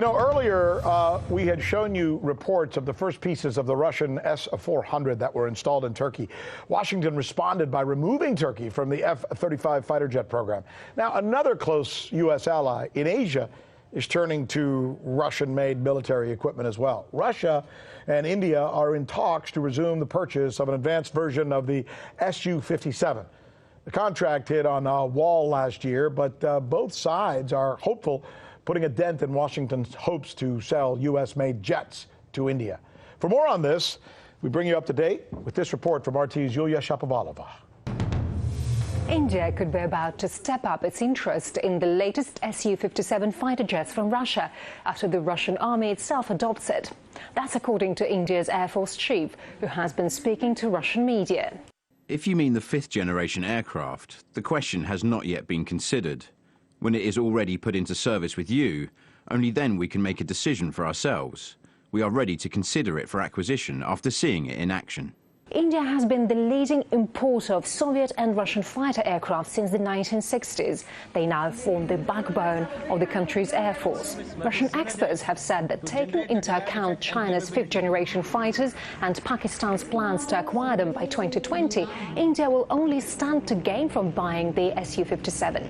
You know, earlier we had shown you reports of the first pieces of the Russian S-400 that were installed in Turkey. Washington responded by removing Turkey from the F-35 fighter jet program. Now, another close U.S. ally in Asia is turning to Russian-made military equipment as well. Russia and India are in talks to resume the purchase of an advanced version of the Su-57. The contract hit on a wall last year, but both sides are hopeful, putting a dent in Washington's hopes to sell U.S.-made jets to India. For more on this, we bring you up to date with this report from RT's Yulia Shapovalova. India could be about to step up its interest in the latest Su-57 fighter jets from Russia after the Russian army itself adopts it. That's according to India's Air Force chief, who has been speaking to Russian media. If you mean the fifth-generation aircraft, the question has not yet been considered. When it is already put into service with you, only then we can make a decision for ourselves. We are ready to consider it for acquisition after seeing it in action. India has been the leading importer of Soviet and Russian fighter aircraft since the 1960s. They now form the backbone of the country's air force. Russian experts have said that taking into account China's fifth-generation fighters and Pakistan's plans to acquire them by 2020, India will only stand to gain from buying the Su-57.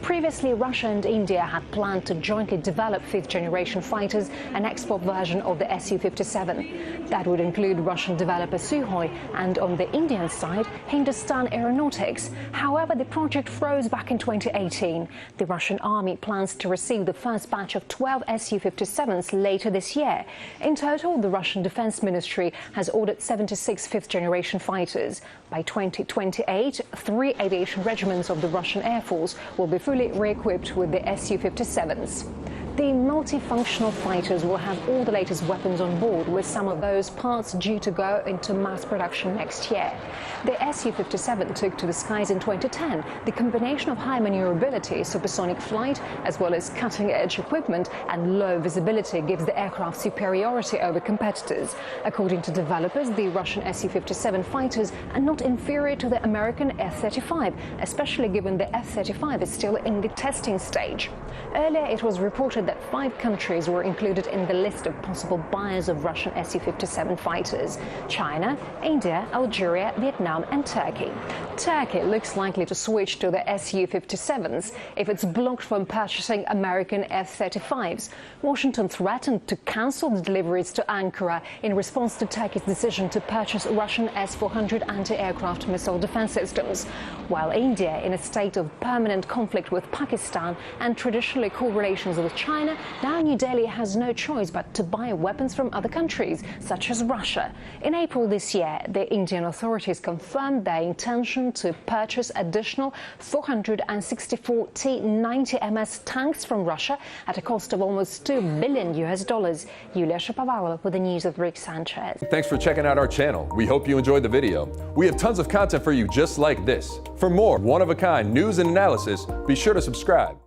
Previously, Russia and India had planned to jointly develop fifth-generation fighters, an export version of the Su-57. That would include Russian developer Sukhoi and on the Indian side, Hindustan Aeronautics. However, the project froze back in 2018. The Russian army plans to receive the first batch of 12 Su-57s later this year. In total, the Russian Defense Ministry has ordered 76 fifth-generation fighters. By 2028, 3 aviation regiments of the Russian Air Force will be fully re-equipped with the Su-57s. The multifunctional fighters will have all the latest weapons on board, with some of those parts due to go into mass production next year. The Su-57 took to the skies in 2010. The combination of high maneuverability, supersonic flight, as well as cutting-edge equipment and low visibility gives the aircraft superiority over competitors. According to developers, the Russian Su-57 fighters are not inferior to the American F-35, especially given the F-35 is still in the testing stage. Earlier, it was reported that 5 countries were included in the list of possible buyers of Russian Su-57 fighters: China, India, Algeria, Vietnam and Turkey. Turkey looks likely to switch to the Su-57s if it's blocked from purchasing American F-35s. Washington threatened to cancel the deliveries to Ankara in response to Turkey's decision to purchase Russian S-400 anti-aircraft missile defense systems. While India, in a state of permanent conflict with Pakistan and traditionally cool relations with China, now New Delhi has no choice but to buy weapons from other countries, such as Russia. In April this year, the Indian authorities confirmed their intention to purchase additional 464 T-90 MS tanks from Russia at a cost of almost $2 billion. Yulia Shapovalova with the news of Rick Sanchez. Thanks for checking out our channel. We hope you enjoyed the video. We have tons of content for you just like this. For more one-of-a-kind news and analysis, be sure to subscribe.